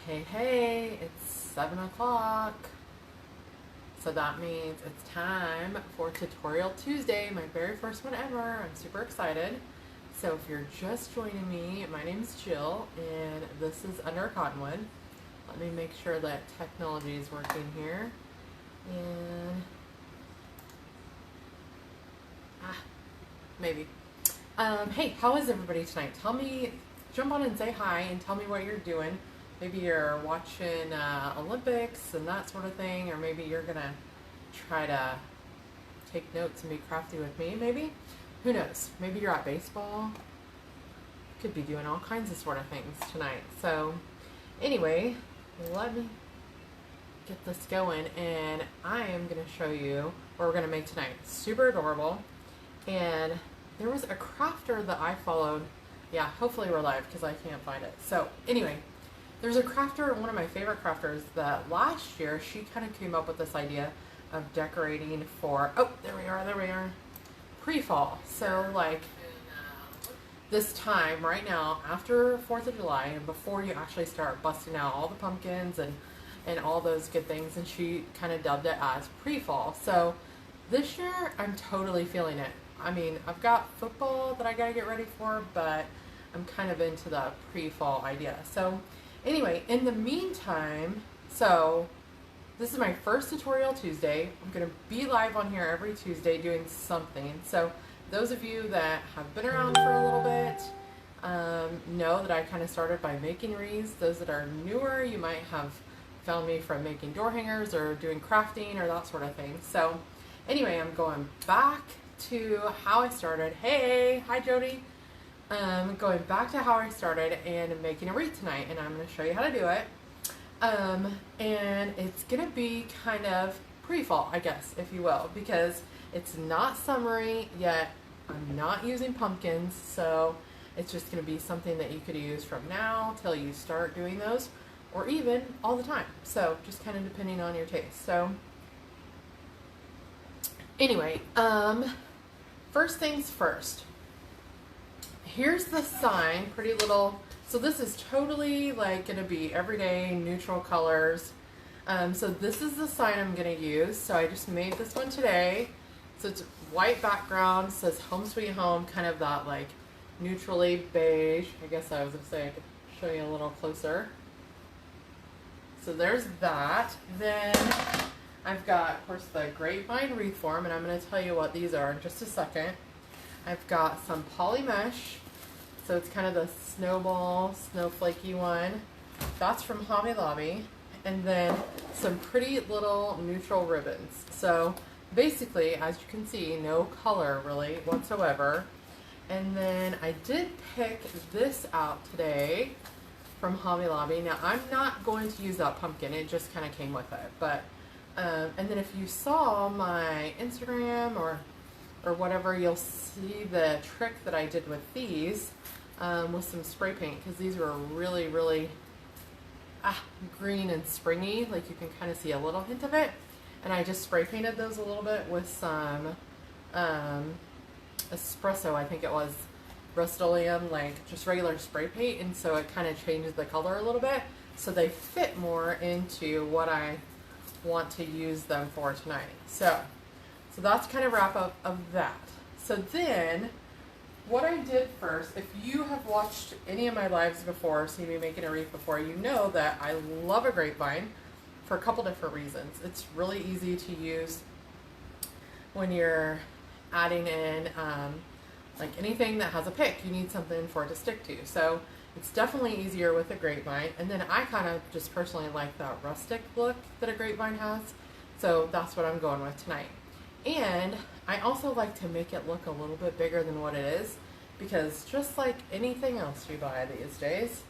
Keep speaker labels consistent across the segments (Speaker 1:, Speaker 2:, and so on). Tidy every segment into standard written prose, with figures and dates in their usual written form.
Speaker 1: Hey, hey, it's 7 o'clock. So that means it's time for Tutorial Tuesday, my very first one ever. I'm super excited. So if you're just joining me, my name's Jill, and this is Under a Cottonwood. Let me make sure that technology is working here. And, maybe. Hey, how is everybody tonight? Tell me, jump on and say hi and tell me what you're doing. Maybe you're watching Olympics and that sort of thing, or maybe you're gonna try to take notes and be crafty with me, maybe. Who knows? Maybe you're at baseball. Could be doing all kinds of sort of things tonight. So anyway, let me get this going, and I am gonna show you what we're gonna make tonight. Super adorable. And there was a crafter that I followed. Yeah, hopefully we're live because I can't find it. So anyway, there's a crafter, one of my favorite crafters, that last year she kind of came up with this idea of decorating for, oh, there we are, pre-fall. So like this time right now, after 4th of July and before you actually start busting out all the pumpkins and all those good things, and she kind of dubbed it as pre-fall. So this year I'm totally feeling it. I mean, I've got football that I gotta get ready for, but I'm kind of into the pre-fall idea. So anyway, in the meantime, so this is my first Tutorial Tuesday. I'm going to be live on here every Tuesday doing something. So those of you that have been around for a little bit know that I kind of started by making wreaths. Those that are newer, you might have found me from making door hangers or doing crafting or that sort of thing. So anyway, I'm going back to how I started. Hey, hi Jody. Going back to how I started and making a wreath tonight, and I'm going to show you how to do it. And it's going to be kind of pre-fall, I guess, if you will, because it's not summery yet. I'm not using pumpkins, so it's just going to be something that you could use from now till you start doing those, or even all the time. So just kind of depending on your taste. So anyway, first things first. Here's the sign, pretty little. So this is totally like going to be everyday neutral colors. So this is the sign I'm going to use. So I just made this one today. So it's white background, says Home Sweet Home, kind of that like neutrally beige. I guess I was going to say I could show you a little closer. So there's that. Then I've got, of course, the grapevine wreath form, and I'm going to tell you what these are in just a second. I've got some poly mesh, so it's kind of the snowball, snowflakey one. That's from Hobby Lobby. And then some pretty little neutral ribbons. So basically, as you can see, no color really whatsoever. And then I did pick this out today from Hobby Lobby. Now, I'm not going to use that pumpkin. It just kind of came with it. But and then if you saw my Instagram or whatever, you'll see the trick that I did with these with some spray paint, because these were really, really green and springy. Like you can kind of see a little hint of it. And I just spray painted those a little bit with some espresso, I think it was, Rust-Oleum, like just regular spray paint. And so it kind of changes the color a little bit, so they fit more into what I want to use them for tonight. So that's kind of wrap up of that. So then what I did first, if you have watched any of my lives before, seen me making a wreath before, you know that I love a grapevine for a couple different reasons. It's really easy to use when you're adding in like anything that has a pick. You need something for it to stick to. So it's definitely easier with a grapevine. And then I kind of just personally like that rustic look that a grapevine has. So that's what I'm going with tonight. And I also like to make it look a little bit bigger than what it is, because just like anything else you buy these days,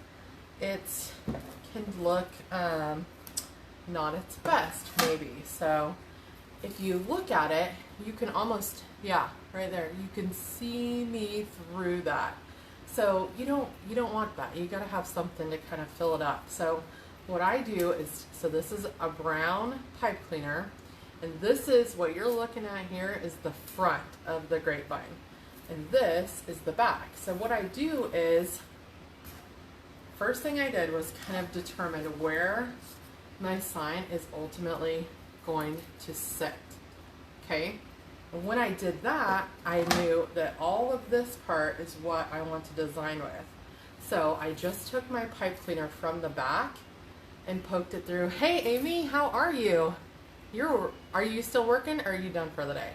Speaker 1: it can look not its best maybe. So if you look at it, you can almost, yeah, right there, you can see me through that. So you don't want that. You got to have something to kind of fill it up. So what I do is, so this is a brown pipe cleaner. And this is what you're looking at here is the front of the grapevine. And this is the back. So what I do is first thing I did was kind of determine where my sign is ultimately going to sit. Okay? And when I did that, I knew that all of this part is what I want to design with. So I just took my pipe cleaner from the back and poked it through. Hey Amy, how are you? Are you still working or are you done for the day?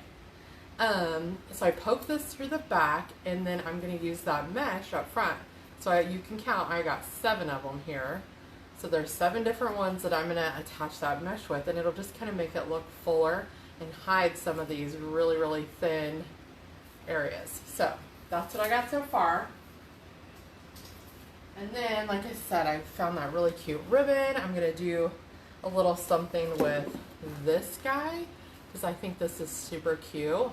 Speaker 1: So I poked this through the back, and then I'm going to use that mesh up front. So you can count, I got 7 of them here. So there's 7 different ones that I'm going to attach that mesh with, and it'll just kind of make it look fuller and hide some of these really, really thin areas. So that's what I got so far. And then, like I said, I found that really cute ribbon. I'm going to do a little something with this guy because I think this is super cute.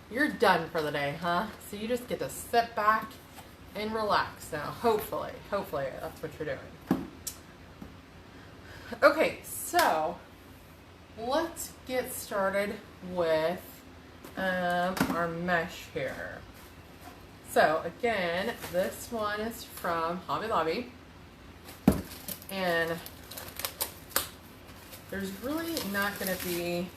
Speaker 1: You're done for the day, huh? So you just get to sit back and relax now. Hopefully that's what you're doing. Okay, so let's get started with our mesh here. So again, this one is from Hobby Lobby, and there's really not going to be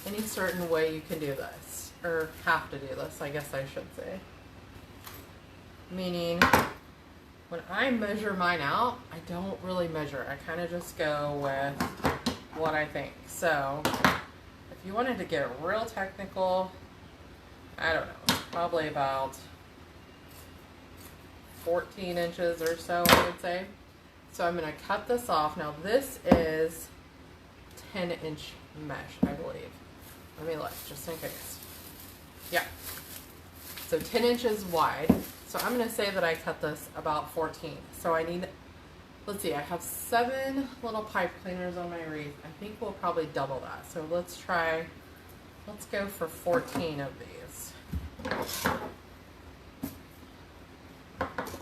Speaker 1: any certain way you can do this, or have to do this, I guess I should say. Meaning, when I measure mine out, I don't really measure. I kind of just go with what I think. So, if you wanted to get real technical, I don't know, probably about 14 inches or so, I would say. So I'm going to cut this off. Now this is 10-inch mesh, I believe. Let me look, just in case. Yeah. So 10 inches wide. So I'm going to say that I cut this about 14. So I need, let's see, I have 7 little pipe cleaners on my wreath. I think we'll probably double that. So let's go for 14 of these.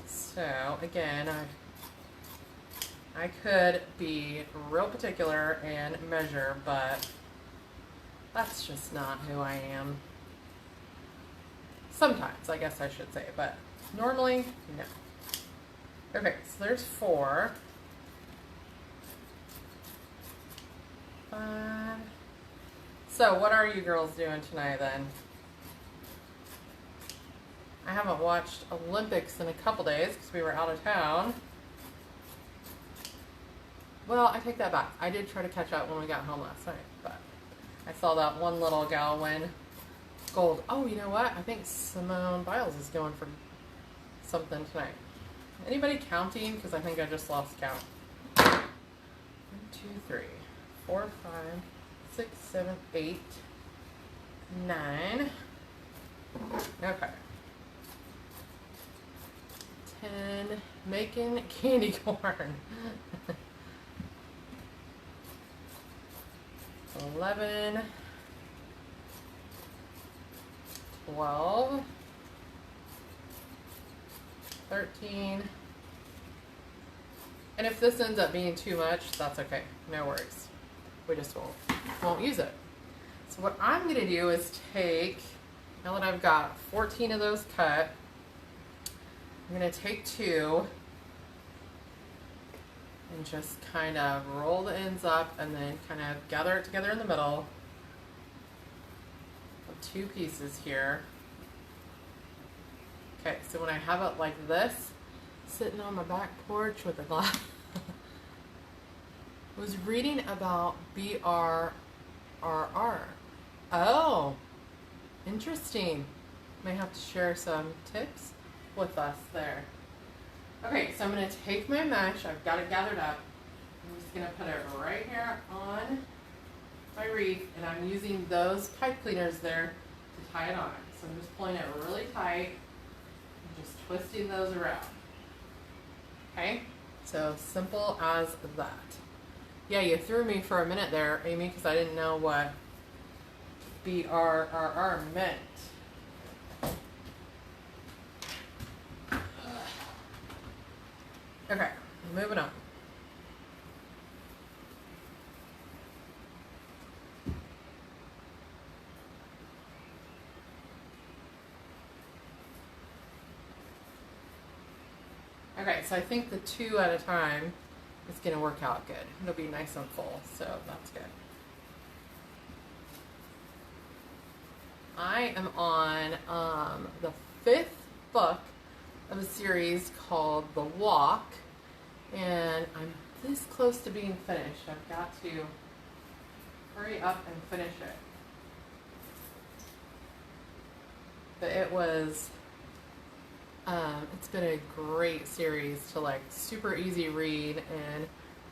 Speaker 1: So again, I could be real particular and measure, but that's just not who I am. Sometimes, I guess I should say, but normally, no. Okay, so there's 4. 5. So what are you girls doing tonight then? I haven't watched Olympics in a couple days because we were out of town. Well, I take that back. I did try to catch up when we got home last night, but I saw that one little gal win gold. Oh, you know what? I think Simone Biles is going for something tonight. Anybody counting? Because I think I just lost count. 1, 2, 3, 4, 5, 6, 7, 8, 9. Okay. 10. Making candy corn. 11, 12, 13, and if this ends up being too much, that's okay, no worries. We just won't use it. So what I'm going to do is take, now that I've got 14 of those cut, I'm going to take 2 and just kind of roll the ends up and then kind of gather it together in the middle of 2 pieces here. Okay, so when I have it like this, sitting on my back porch with a glass, I was reading about BRRR. Oh, interesting. May have to share some tips with us there. Okay, so I'm going to take my mesh, I've got it gathered up, I'm just going to put it right here on my wreath, and I'm using those pipe cleaners there to tie it on. So I'm just pulling it really tight and just twisting those around. Okay, so simple as that. Yeah, you threw me for a minute there, Amy, because I didn't know what BRRR meant. Okay, moving on. Okay, so I think the 2 at a time is going to work out good. It'll be nice and full, so that's good. I am on the 5th book of a series called The Walk, and I'm this close to being finished. I've got to hurry up and finish it. But it was, it's been a great series to like, super easy read and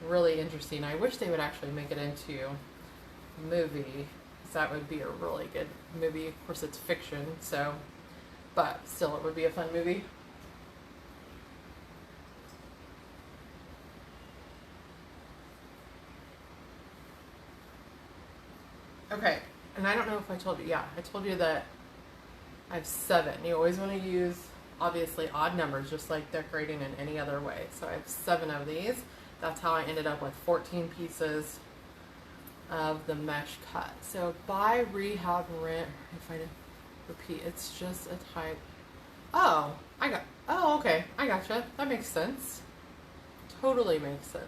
Speaker 1: really interesting. I wish they would actually make it into a movie, because that would be a really good movie. Of course, it's fiction, so, but still, it would be a fun movie. Okay, and I don't know if I told you, yeah, I told you that I have 7. You always want to use, obviously, odd numbers, just like decorating in any other way. So I have 7 of these. That's how I ended up with 14 pieces of the mesh cut. So buy, rehab, rent, if I repeat, it's just a type. Oh, okay, I gotcha. That makes sense. Totally makes sense.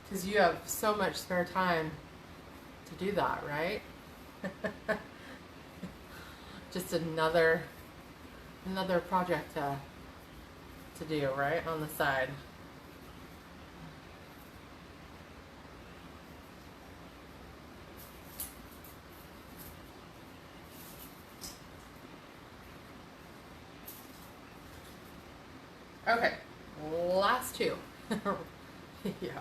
Speaker 1: Because you have so much spare time to do that, right? Just another project to do, right, on the side. Okay, last 2. Yeah.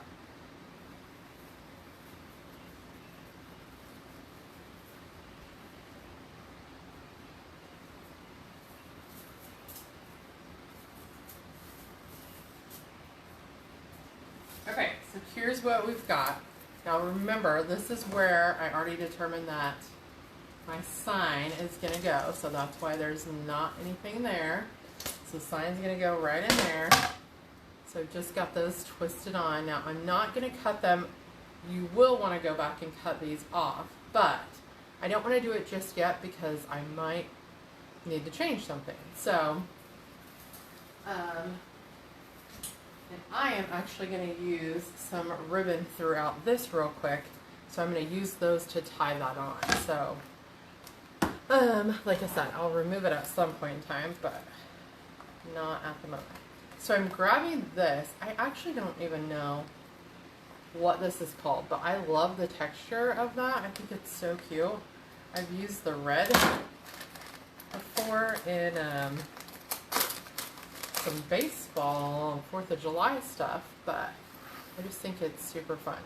Speaker 1: Okay, so here's what we've got. Now remember, this is where I already determined that my sign is going to go, so that's why there's not anything there. So the sign's going to go right in there. So I've just got those twisted on. Now I'm not going to cut them. You will want to go back and cut these off, but I don't want to do it just yet because I might need to change something. So, and I am actually going to use some ribbon throughout this real quick. So I'm going to use those to tie that on. So, like I said, I'll remove it at some point in time, but not at the moment. So I'm grabbing this. I actually don't even know what this is called, but I love the texture of that. I think it's so cute. I've used the red before in some baseball 4th of July stuff, but I just think it's super fun.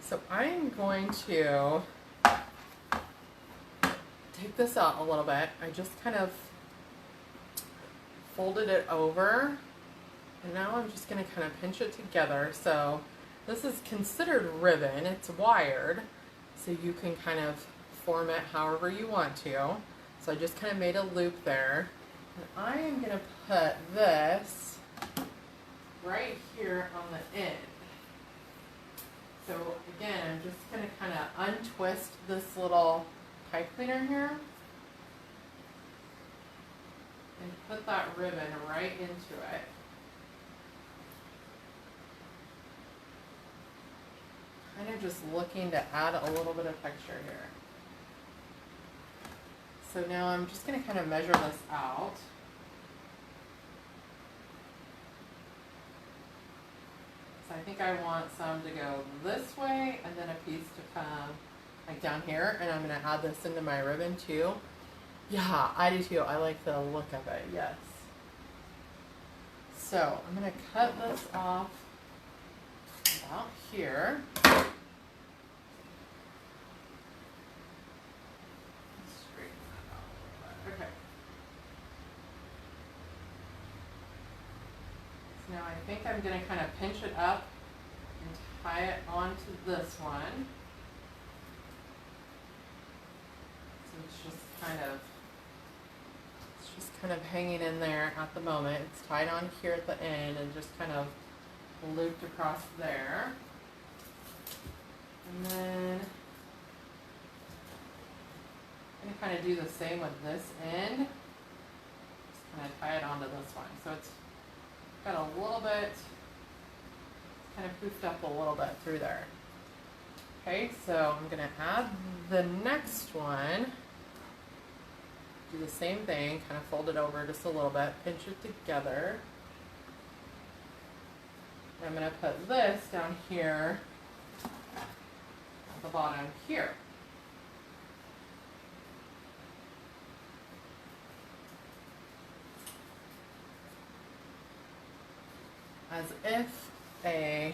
Speaker 1: So I'm going to take this out a little bit. I just kind of folded it over, and now I'm just going to kind of pinch it together. So this is considered ribbon. It's wired, so you can kind of form it however you want to. So I just kind of made a loop there. And I am going to put this right here on the end. So again, I'm just going to kind of untwist this little pipe cleaner here and put that ribbon right into it. Kind of just looking to add a little bit of texture here. So now I'm just going to kind of measure this out. So I think I want some to go this way and then a piece to come like down here, and I'm going to add this into my ribbon too. Yeah, I do too. I like the look of it, yes. So I'm going to cut this off about here. Okay. So now I think I'm going to kind of pinch it up and tie it onto this one. So it's just kind of hanging in there at the moment. It's tied on here at the end and just kind of looped across there. And then kind of do the same with this end. Just kind of tie it onto this one. So it's got a little bit, kind of poofed up a little bit through there. Okay, so I'm going to add the next one. Do the same thing, kind of fold it over just a little bit, pinch it together. And I'm going to put this down here at the bottom here. As if a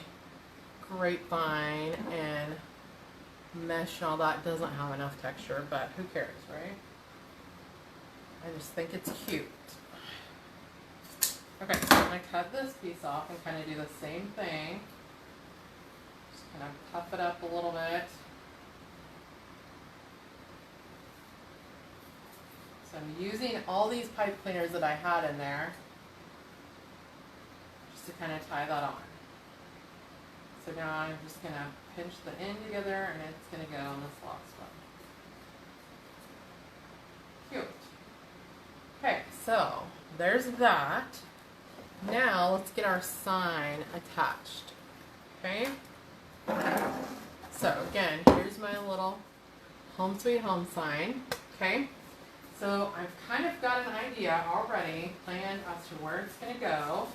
Speaker 1: grapevine and mesh and all that doesn't have enough texture, but who cares, right? I just think it's cute. Okay, so I'm going to cut this piece off and kind of do the same thing. Just kind of puff it up a little bit. So I'm using all these pipe cleaners that I had in there just to kind of tie that on. So now I'm just going to pinch the end together and it's going to go on this last one. Cute. Okay, so there's that. Now let's get our sign attached. Okay? So again, here's my little home sweet home sign. Okay? So I've kind of got an idea already, planned as to where it's going to go.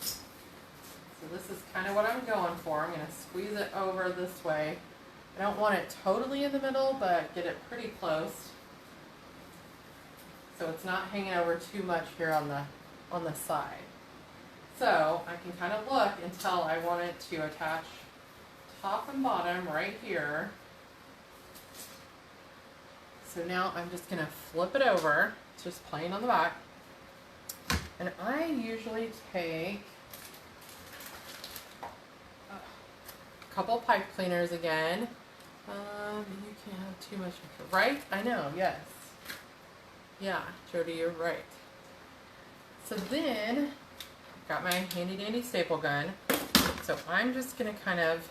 Speaker 1: So this is kind of what I'm going for. I'm going to squeeze it over this way. I don't want it totally in the middle, but get it pretty close. So it's not hanging over too much here on the side. So I can kind of look until I want it to attach top and bottom right here. So now I'm just going to flip it over. It's just plain on the back. And I usually take a couple pipe cleaners again. You can't have too much, right? I know, yes. Yeah, Jody, you're right. So then, I've got my handy dandy staple gun. So I'm just going to kind of,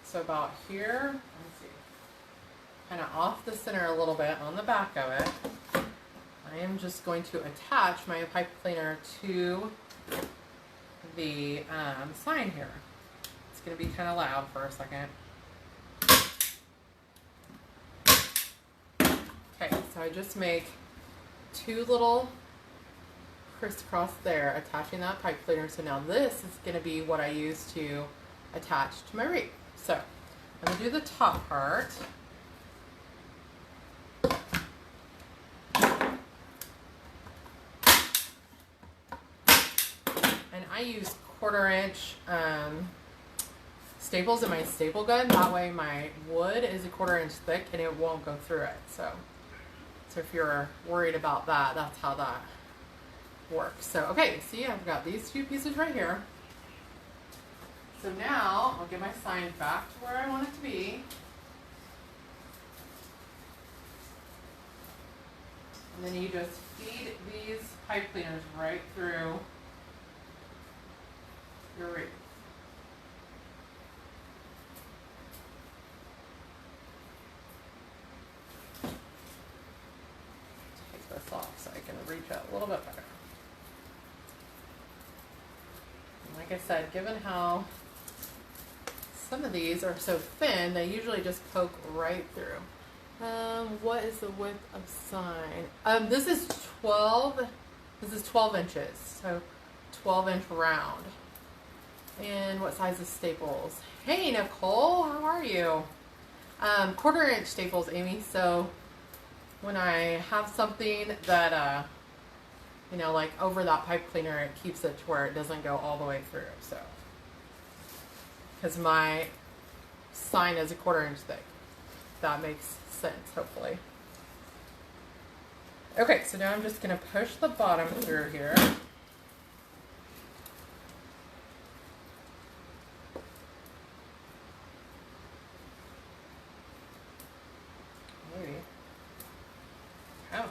Speaker 1: so about here, let's see, kind of off the center a little bit on the back of it, I am just going to attach my pipe cleaner to the sign here. It's going to be kind of loud for a second. Okay, so I just make two little crisscross there, attaching that pipe cleaner. So now this is going to be what I use to attach to my wreath. So I'm going to do the top part. And I use 1/4 inch staples in my staple gun. That way my wood is 1/4 inch thick and it won't go through it. So if you're worried about that, that's how that works. So, okay, see, I've got these two pieces right here. So now I'll get my sign back to where I want it to be. And then you just feed these pipe cleaners right through your wreath. Take this off so I can reach out a little bit better. And like I said, given how some of these are so thin, they usually just poke right through. What is the width of sign? This is 12 inches, so 12-inch round. And what size is staples? Hey Nicole, how are you? 1/4 inch staples, Amy. So when I have something that you know, like over that pipe cleaner, it keeps it to where it doesn't go all the way through. So because my sign is 1/4 inch thick, that makes sense, hopefully. Okay, so now I'm just going to push the bottom through here. Oh.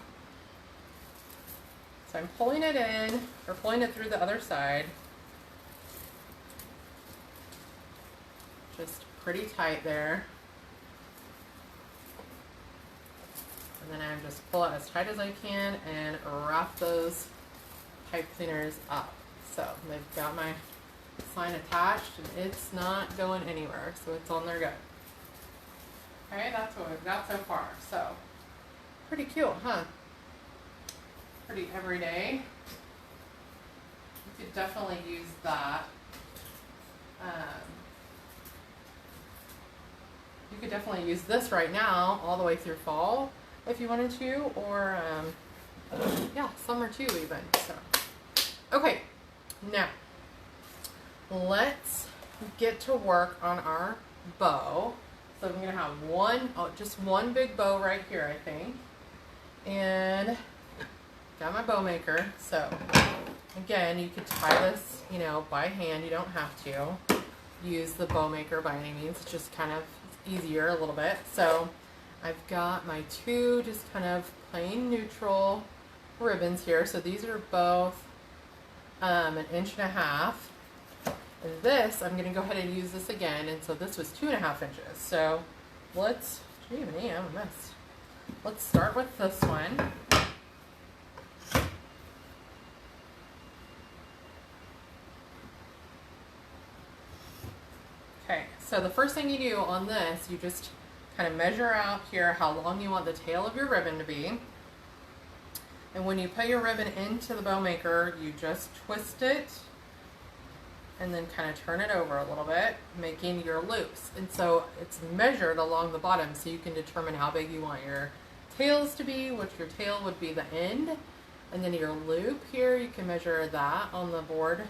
Speaker 1: So I'm pulling it in, or pulling it through the other side. Just pretty tight there. And then I just pull it as tight as I can and wrap those pipe cleaners up. So they've got my sign attached and it's not going anywhere, so it's on there good. Okay, that's what we've got so far. So pretty cute, huh? Pretty everyday. You could definitely use that. You could definitely use this right now all the way through fall if you wanted to, or yeah, summer too even. So okay, now let's get to work on our bow. So I'm gonna have just one big bow right here, I think, and got my bow maker. So again, you could tie this, you know, by hand. You don't have to use the bow maker by any means. It's just kind of easier a little bit. So I've got my two just kind of plain neutral ribbons here. So these are both 1.5 inches. And this, I'm going to go ahead and use this again. And so this was 2.5 inches. So let's, I'm a mess. Let's start with this one. Okay, so the first thing you do on this, you just kind of measure out here how long you want the tail of your ribbon to be. And when you put your ribbon into the bow maker, you just twist it and then kind of turn it over a little bit, making your loops. And so it's measured along the bottom, so you can determine how big you want your tails to be, which your tail would be the end. And then your loop here, you can measure that on the board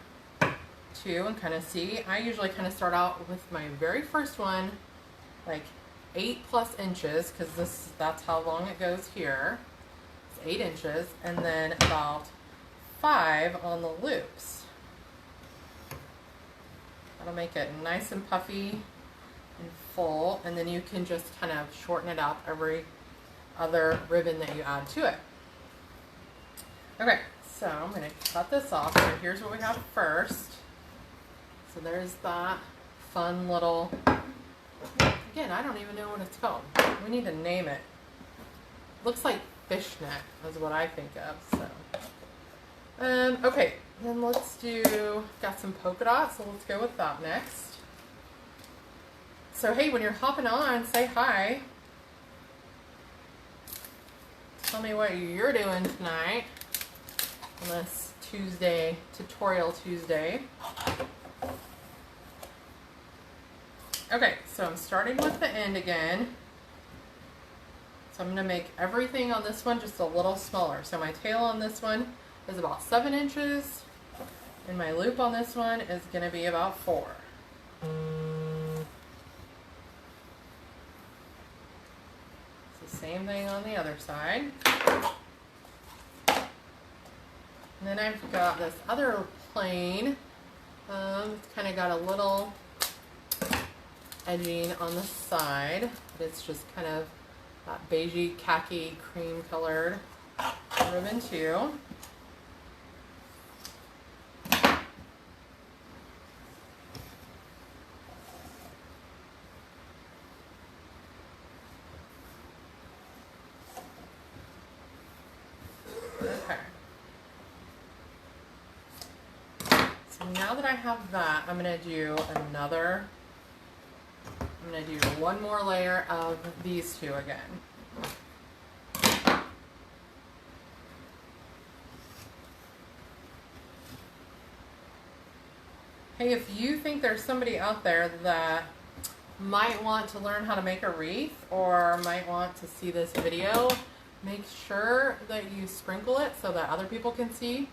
Speaker 1: too and kind of see. I usually kind of start out with my very first one, like 8+ inches, because that's how long it goes here. It's 8 inches, and then about 5 on the loops. That'll make it nice and puffy and full, and then you can just kind of shorten it up every other ribbon that you add to it. Okay, so I'm going to cut this off. So here's what we have first. So there's that fun little, again, I don't even know what it's called. We need to name it. Looks like fishnet is what I think of. So, okay, then let's got some polka dots, so let's go with that next. So hey, when you're hopping on, say hi. Tell me what you're doing tonight on this Tuesday, Tutorial Tuesday. Okay, so I'm starting with the end again. So I'm going to make everything on this one just a little smaller. So my tail on this one is about 7 inches, and my loop on this one is going to be about 4. It's the same thing on the other side. And then I've got this other plain. It's kind of got a little edging on the side, but it's just kind of that beigey, khaki, cream colored ribbon too. Okay. So now that I have that, I'm going to do one more layer of these two again. Hey, if you think there's somebody out there that might want to learn how to make a wreath or might want to see this video, make sure that you sprinkle it so that other people can see.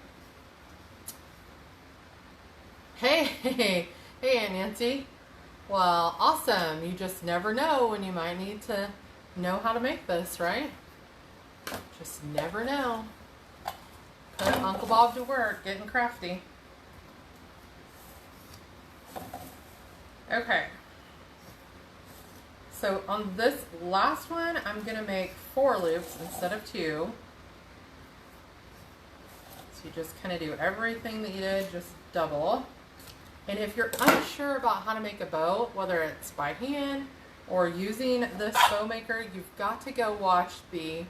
Speaker 1: Hey, Aunt Nancy. Well, awesome. You just never know when you might need to know how to make this, right? Just never know. Put Uncle Bob to work, getting crafty. Okay. So on this last one, I'm going to make 4 loops instead of 2. So you just kind of do everything that you did, just double. And if you're unsure about how to make a bow, whether it's by hand or using this bow maker, you've got to go watch the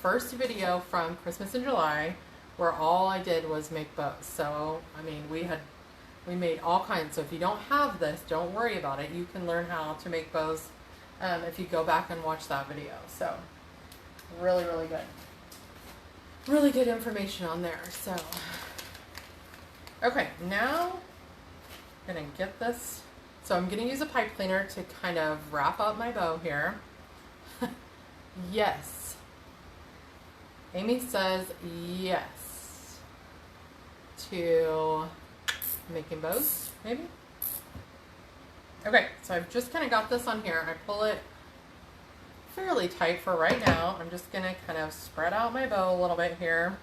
Speaker 1: first video from Christmas in July, where all I did was make bows. So, I mean, we made all kinds. So if you don't have this, don't worry about it. You can learn how to make bows if you go back and watch that video. So, really, really good. Really good information on there. So, okay, now I'm going to get this. So I'm going to use a pipe cleaner to kind of wrap up my bow here. Yes. Amy says yes to making bows, maybe? Okay, so I've just kind of got this on here. I pull it fairly tight for right now. I'm just going to kind of spread out my bow a little bit here.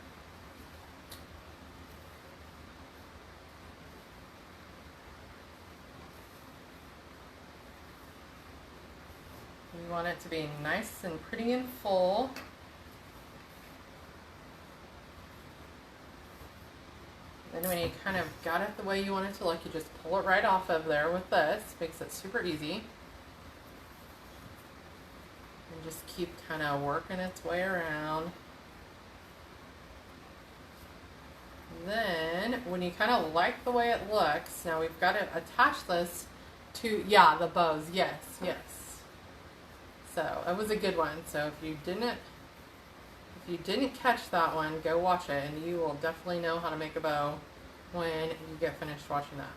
Speaker 1: You want it to be nice and pretty and full. Then when you kind of got it the way you want it to look, you just pull it right off of there with this. Makes it super easy. And just keep kind of working its way around. And then when you kind of like the way it looks, now we've got to attach this to, yeah, the bows. Yes, yes. So it was a good one. So if you didn't catch that one, go watch it, and you will definitely know how to make a bow when you get finished watching that.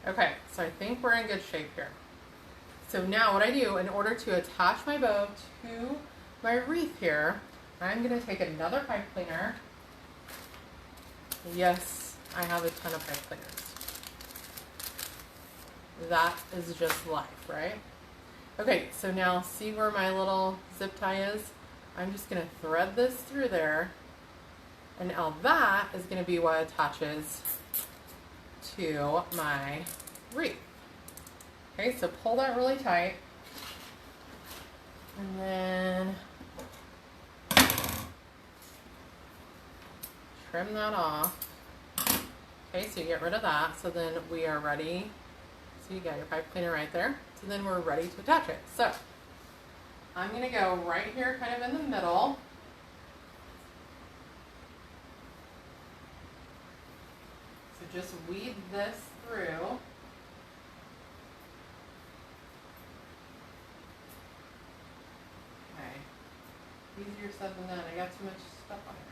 Speaker 1: Okay, so I think we're in good shape here. So now what I do, in order to attach my bow to my wreath here, I'm going to take another pipe cleaner. Yes, I have a ton of pipe cleaners. That is just life, right? Okay, so now see where my little zip tie is? I'm just going to thread this through there, and now that is going to be what attaches to my wreath. Okay, so pull that really tight, and then trim that off. Okay, so you get rid of that. So then we are ready. So you got your pipe cleaner right there. So then we're ready to attach it. So I'm going to go right here kind of in the middle. So just weed this through. Okay. Easier said than done. I got too much stuff on here.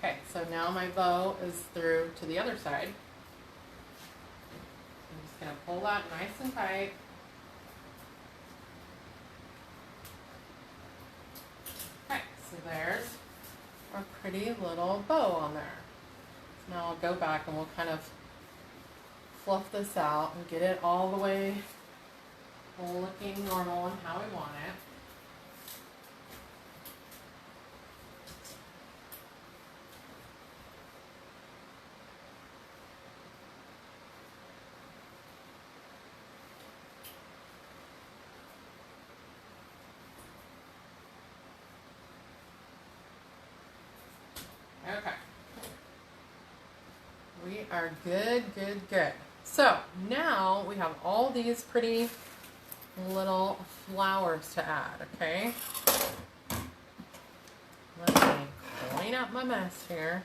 Speaker 1: Okay, so now my bow is through to the other side. I'm just going to pull that nice and tight. Okay, so there's our pretty little bow on there. So now I'll go back and we'll kind of fluff this out and get it all the way looking normal and how we want it. Okay. We are good, good, good. So now we have all these pretty little flowers to add, okay? Let me clean up my mess here.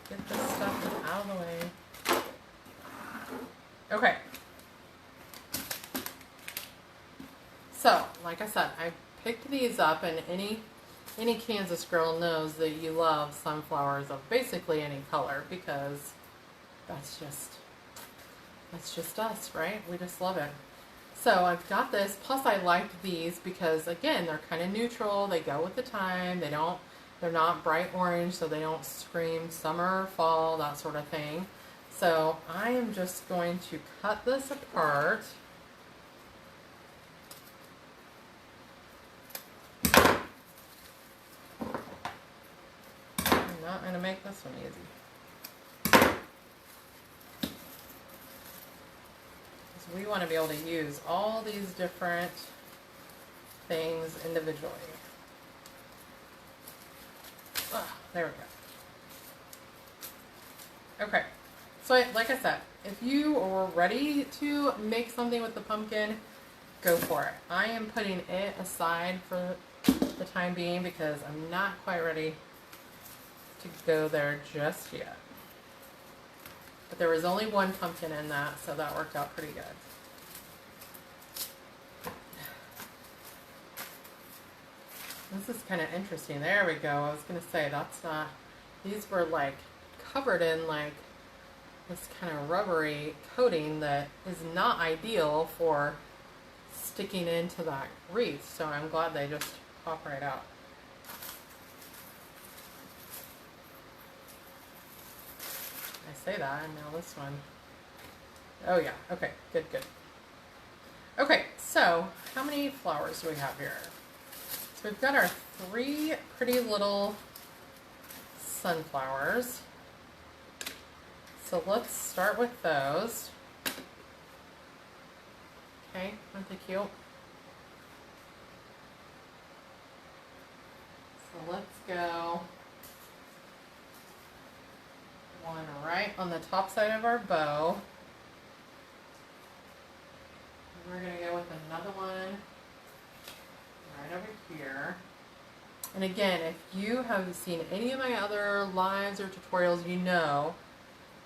Speaker 1: Get this stuff out of the way. Okay. So, like I said, I picked these up, and any Kansas girl knows that you love sunflowers of basically any color, because that's just us, right? We just love it. So I've got this, plus I liked these because, again, they're kind of neutral, they go with the time, they're not bright orange, so they don't scream summer, fall, that sort of thing. So I am just going to cut this apart. I'm not going to make this one easy. We want to be able to use all these different things individually. There we go. Okay, so like I said, if you are ready to make something with the pumpkin, go for it. I am putting it aside for the time being because I'm not quite ready to go there just yet. But there was only one pumpkin in that, so that worked out pretty good. This is kind of interesting. There we go. I was going to say, that's not, these were like covered in like this kind of rubbery coating that is not ideal for sticking into that wreath. So I'm glad they just pop right out. I say that, and now this one. Oh yeah, okay, good. Okay, so how many flowers do we have here? So we've got our 3 pretty little sunflowers. So let's start with those. Okay, aren't they cute? So let's go one right on the top side of our bow. And we're going to go with another one right over here. And again, if you have seen any of my other lives or tutorials, you know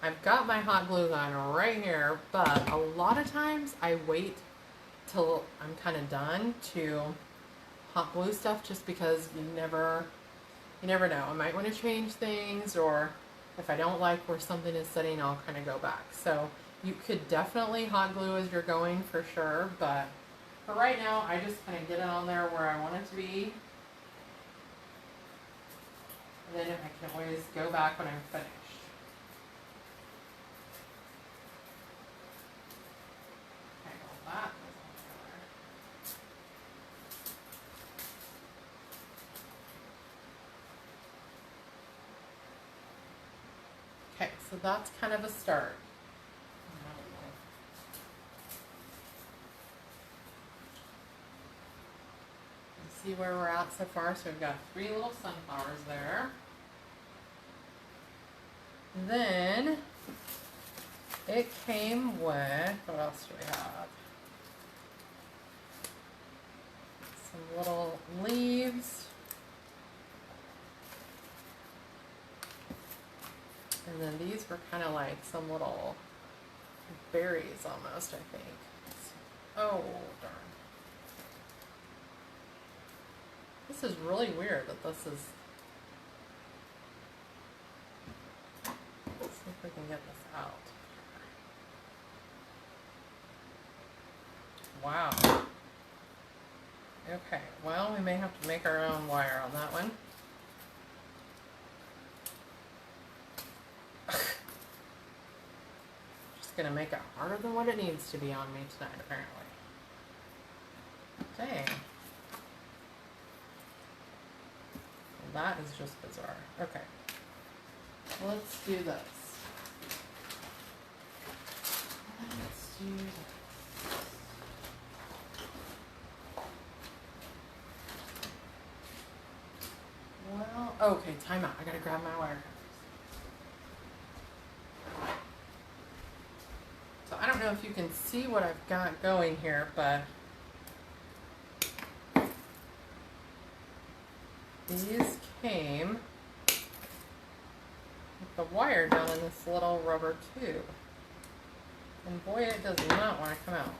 Speaker 1: I've got my hot glue gun right here, but a lot of times I wait till I'm kind of done to hot glue stuff just because you never know. I might want to change things, or if I don't like where something is sitting, I'll kind of go back. So you could definitely hot glue as you're going for sure, but for right now, I just kind of get it on there where I want it to be. And then I can always go back when I'm finished. Okay, well, that goes on there. Okay, so that's kind of a start. See where we're at so far. So we've got 3 little sunflowers there. Then it came with, what else do we have? Some little leaves. And then these were kind of like some little berries almost, I think. Oh, darn. This is really weird that this is... Let's see if we can get this out. Wow. Okay, well, we may have to make our own wire on that one. Just gonna make it harder than what it needs to be on me tonight, apparently. Dang. That is just bizarre. Okay. Let's do this. Let's do this. Well, okay, time out. I gotta grab my wire. So I don't know if you can see what I've got going here, but these came with the wire down in this little rubber tube. And boy, it does not want to come out.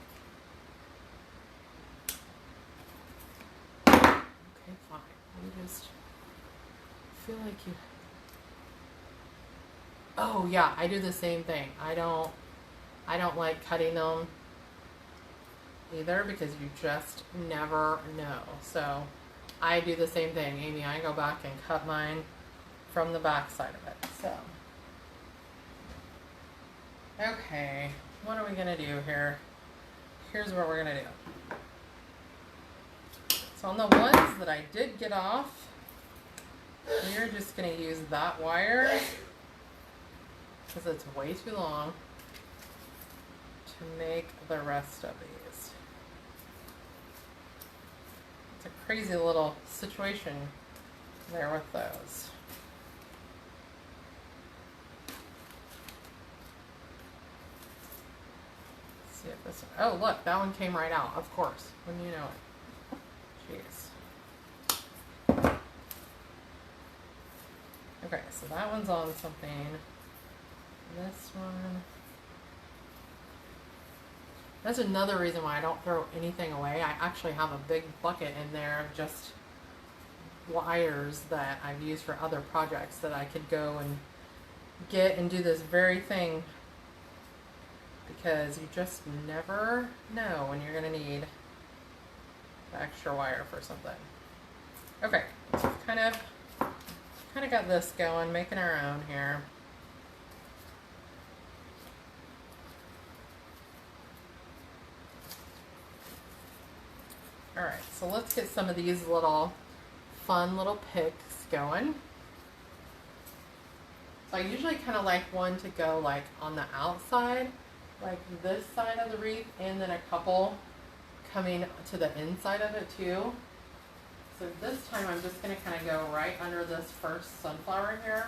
Speaker 1: Okay, fine. You just feel like you... Oh yeah, I do the same thing. I don't like cutting them either because you just never know. So I do the same thing, Amy. I go back and cut mine from the back side of it. So, okay, what are we gonna do here? Here's what we're gonna do. So on the ones that I did get off, we're just gonna use that wire because it's way too long to to make the rest of these. It's a crazy little situation there with those. Let's see if this one, oh look, that one came right out, of course, wouldn't you know it. Jeez. Okay, so that one's on something. This one. That's another reason why I don't throw anything away. I actually have a big bucket in there of just wires that I've used for other projects that I could go and get and do this very thing, because you just never know when you're going to need the extra wire for something. Okay, so kind of got this going, making our own here. All right, so let's get some of these fun little picks going. So I usually kind of like one to go like on the outside, like this side of the wreath, and then a couple coming to the inside of it too. So this time I'm just going to kind of go right under this first sunflower here.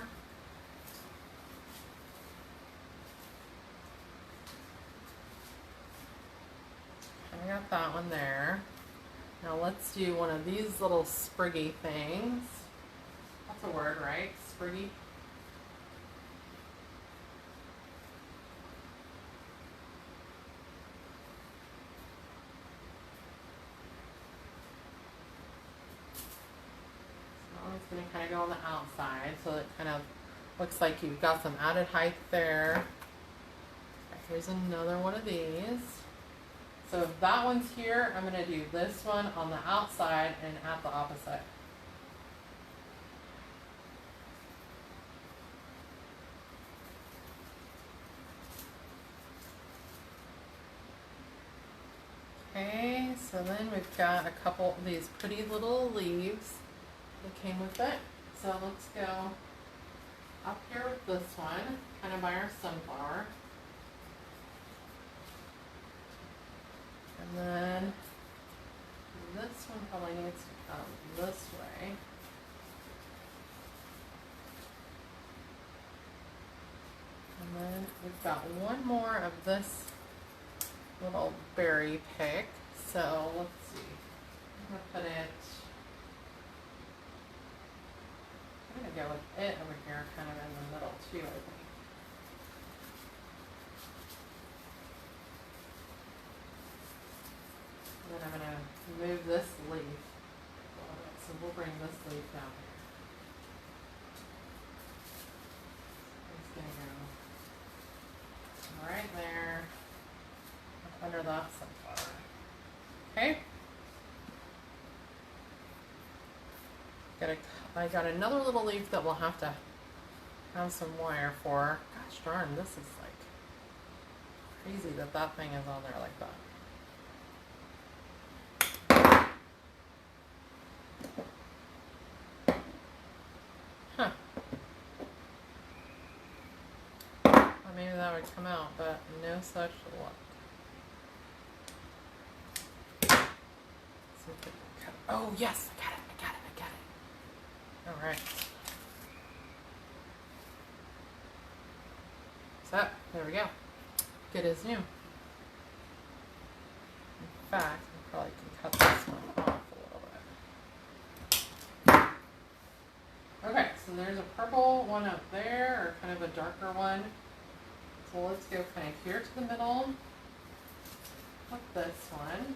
Speaker 1: I got that one there. Now let's do one of these little spriggy things. That's a word, right? Spriggy. It's going to kind of go on the outside, so it kind of looks like you've got some added height there. Okay, here's another one of these. So if that one's here, I'm going to do this one on the outside and at the opposite. Okay, so then we've got a couple of these pretty little leaves that came with it. So let's go up here with this one, kind of by our sunflower. And then this one probably needs to come this way. And then we've got one more of this little berry pick. So let's see. I'm going to put it, I'm going to go with it over here kind of in the middle too, I think. And then I'm going to move this leaf a little bit. So we'll bring this leaf down here. It's going to go right there up under that sunflower. Okay. I got another little leaf that we'll have to have some wire for. Gosh darn, this is like crazy that that thing is on there like that. Huh. Well, maybe that would come out, but no such luck. Oh yes, I got it. All right. So there we go. Good as new. In fact, I probably can cut this one off a little bit. Okay, so there's a purple one up there, or kind of a darker one. So let's go kind of here to the middle. Put this one.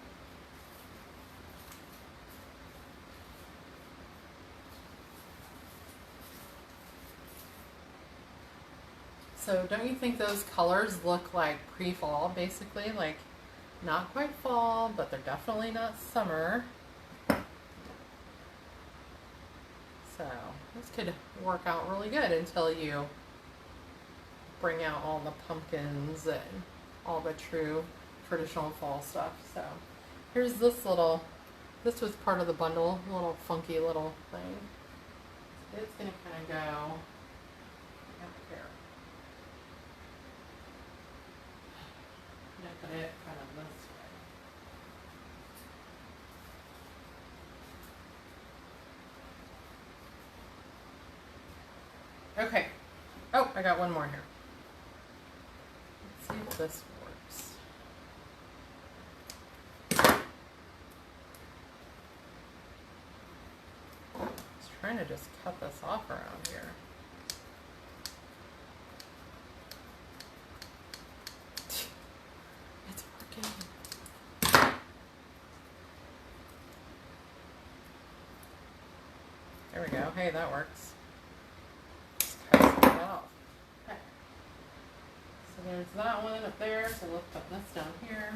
Speaker 1: So don't you think those colors look like pre-fall, basically? Like, not quite fall, but they're definitely not summer. So this could work out really good until you bring out all the pumpkins and all the true traditional fall stuff. So here's this little, this was part of the bundle, little funky little thing. It's going to kind of go up here. No, put it kind of this way. Okay. Oh, I got one more here. Let's see if this works. I was trying to just cut this off around here. It's working. There we go. Hey, that works. Just cut that off. Okay. So there's that one up there. So let's put this down here.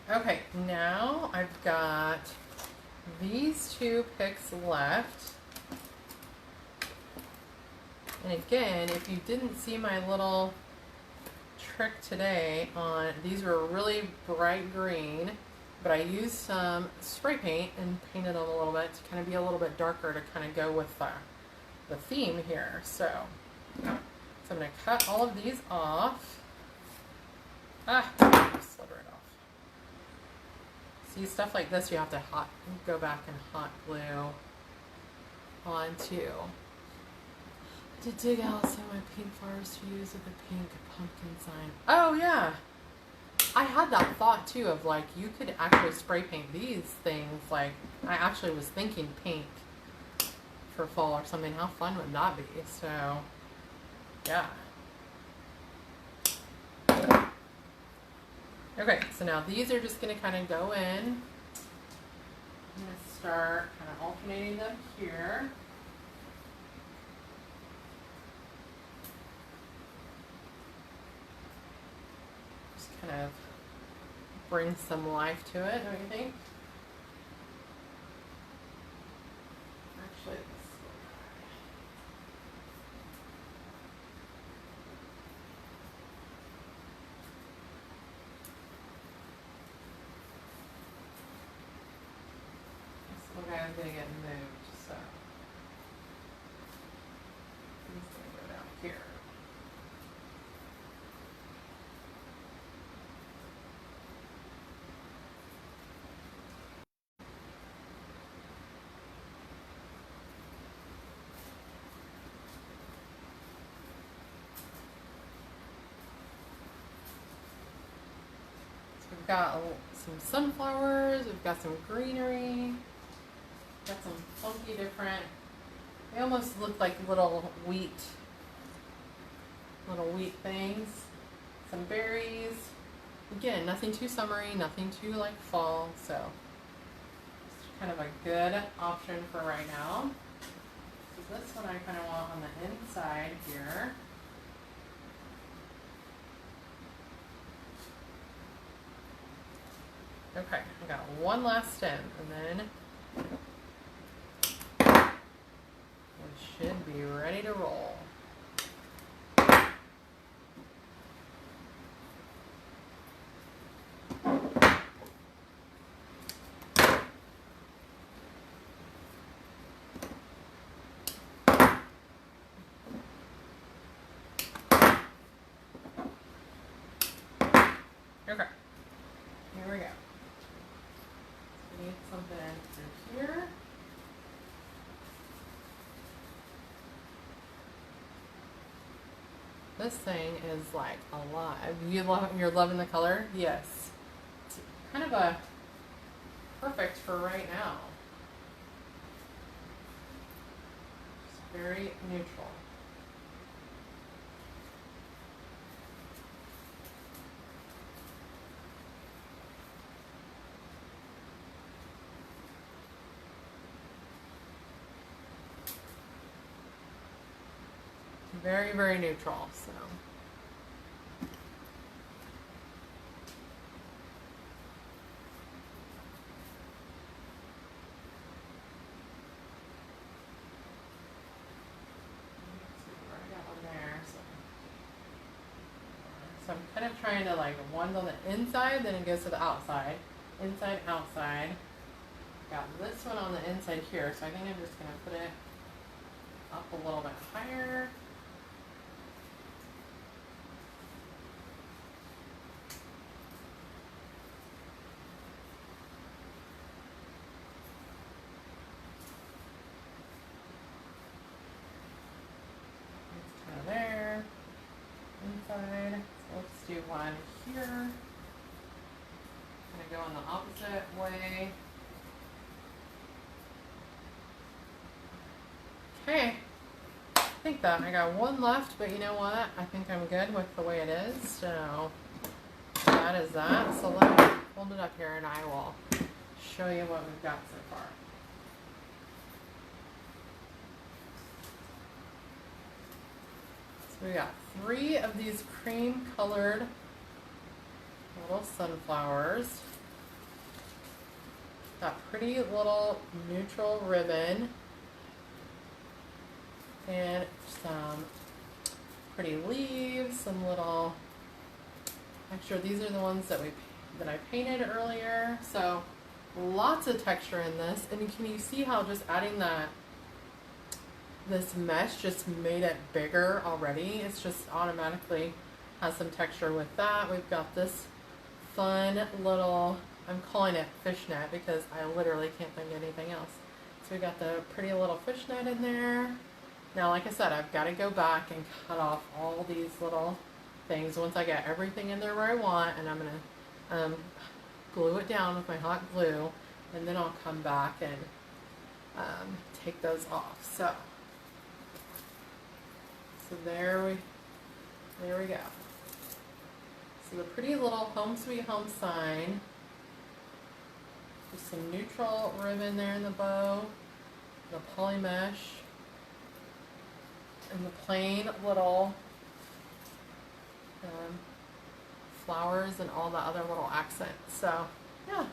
Speaker 1: Okay, now I've got these two picks left. And again, if you didn't see my little trick today on, these were really bright green, but I used some spray paint and painted them a little bit to kind of be a little bit darker to kind of go with the theme here. So I'm going to cut all of these off. Slid right off. See, stuff like this you have to go back and hot glue onto. To dig out some of my pink flowers to use with the pink pumpkin sign. Oh yeah, I had that thought too of like you could actually spray paint these things. Like I actually was thinking pink for fall or something. How fun would that be? So yeah. Okay, so now these are just going to kind of go in. I'm going to start kind of alternating them here. Just kind of bring some life to it, don't you think? Actually, I'm going to get moved, so I'm just going to go down here. So we've got some sunflowers, we've got some greenery. Got some funky different, they almost look like little wheat things. Some berries. Again, nothing too summery, nothing too like fall, so it's kind of a good option for right now. So this one I kind of want on the inside here. Okay, I got one last stem, and then should be ready to roll. Okay, here we go. So we need something through here. This thing is like alive. You're loving the color? Yes. It's kind of a perfect for right now. It's very neutral. Very, very neutral, so. I got one there, so I'm kind of trying to like one on the inside, then it goes to the outside. inside, outside. Got this one on the inside here, so I think I'm just going to put it up a little bit higher. There, inside. So let's do one here. I'm gonna go in the opposite way. Okay, I think that I got one left, but you know what? I think I'm good with the way it is. So that is that. So let me hold it up here and I will show you what we've got so far. So we got 3 of these cream colored little sunflowers. Got pretty little neutral ribbon and some pretty leaves, some little texture. These are the ones that I painted earlier. So lots of texture in this. And can you see how just adding this mesh just made it bigger already? It's just automatically has some texture with that. We've got this fun little, I'm calling it fishnet because I literally can't think of anything else. So we got the pretty little fishnet in there. Now, like I said, I've got to go back and cut off all these little things once I get everything in there where I want, and I'm going to glue it down with my hot glue, and then I'll come back and take those off. So there we go. So the pretty little home sweet home sign. Just some neutral ribbon there in the bow, the poly mesh, and the plain little flowers and all the other little accents. So yeah,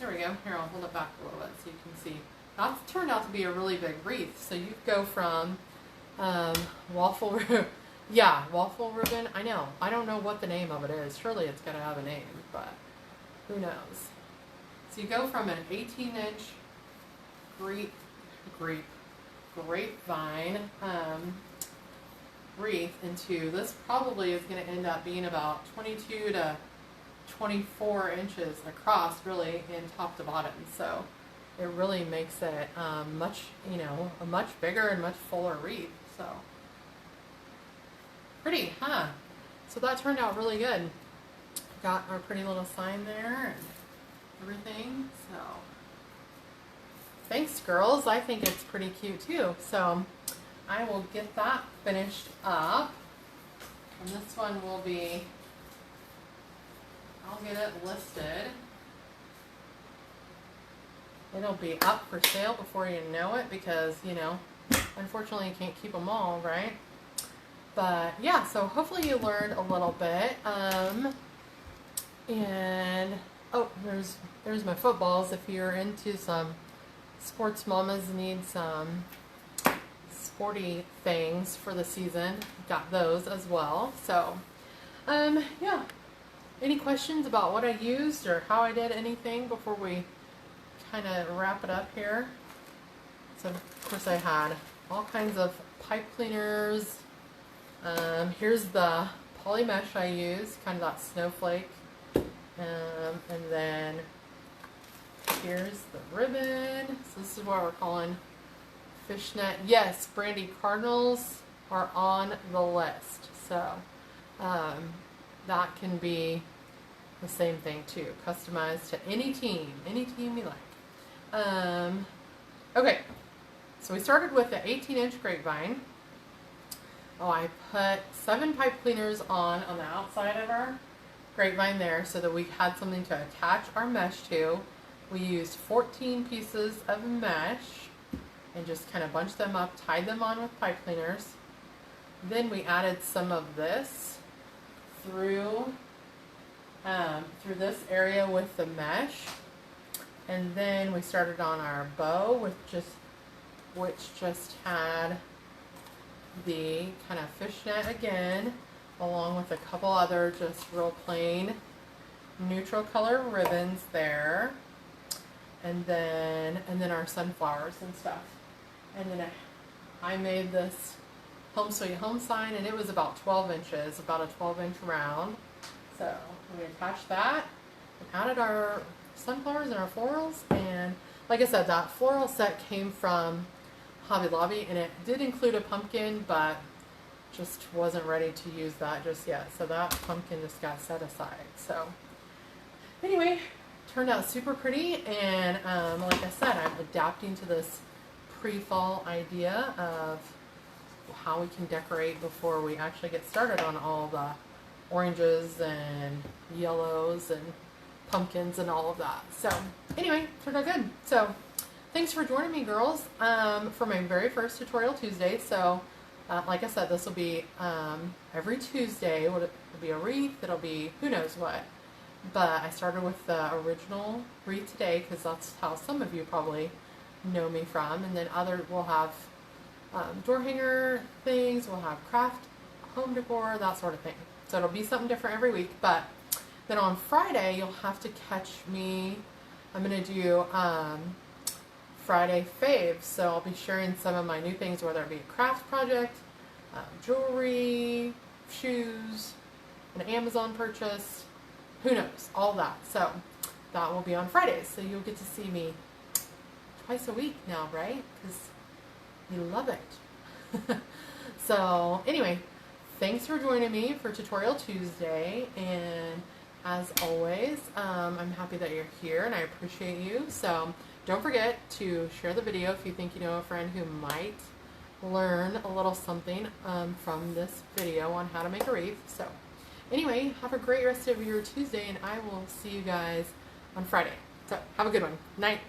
Speaker 1: there we go. Here, I'll hold it back a little bit so you can see. That turned out to be a really big wreath. So you go from waffle ribbon. I know. I don't know what the name of it is. Surely it's got to have a name, but who knows? So you go from an 18-inch grapevine wreath into this. Probably is going to end up being about 22 to 24 inches across, really, in top to bottom. So it really makes it a much bigger and much fuller wreath. So pretty, huh? So that turned out really good. Got our pretty little sign there and everything. So thanks, girls. I think it's pretty cute too. So I will get that finished up. And this one will be, I'll get it listed. It'll be up for sale before you know it because, unfortunately you can't keep them all, right? But yeah, so hopefully you learned a little bit. And oh, there's my footballs. If you're into some sports, mamas need some sporty things for the season. Got those as well. So yeah. Any questions about what I used or how I did anything before we kind of wrap it up here? So of course I had all kinds of pipe cleaners. Here's the poly mesh I used, kind of that snowflake. And then here's the ribbon. So this is what we're calling fishnet. Yes, Brandy Cardinals are on the list. So that can be the same thing too, customized to any team you like. Okay, so we started with the 18-inch grapevine. Oh, I put 7 pipe cleaners on the outside of our grapevine there so that we had something to attach our mesh to. We used 14 pieces of mesh and just kind of bunched them up, tied them on with pipe cleaners. Then we added some of this through this area with the mesh, and then we started on our bow which just had the kind of fishnet again, along with a couple other just real plain neutral color ribbons there, and then our sunflowers and stuff. And then I made this Home Sweet Home sign, and it was about 12 inches, about a 12-inch round. So we attached that and added our sunflowers and our florals. And like I said, that floral set came from Hobby Lobby, and it did include a pumpkin, but just wasn't ready to use that just yet. So that pumpkin just got set aside. So anyway, turned out super pretty, and like I said, I'm adapting to this pre-fall idea of how we can decorate before we actually get started on all the oranges and yellows and pumpkins and all of that. So anyway, turned out good. So thanks for joining me, girls, for my very first Tutorial Tuesday. So like I said, this will be every Tuesday. It'll be a wreath, it'll be who knows what. But I started with the original wreath today because that's how some of you probably know me from. And then we'll have door hanger things, we'll have craft, home decor, that sort of thing. So it'll be something different every week. But then on Friday, you'll have to catch me. I'm going to do Friday faves. So I'll be sharing some of my new things, whether it be a craft project, jewelry, shoes, an Amazon purchase, who knows, all that. So that will be on Fridays. So you'll get to see me twice a week now, right? Because you love it. So anyway, thanks for joining me for Tutorial Tuesday. And as always, I'm happy that you're here and I appreciate you. So don't forget to share the video if you think you know a friend who might learn a little something from this video on how to make a wreath. So anyway, have a great rest of your Tuesday, and I will see you guys on Friday. So have a good one. Night.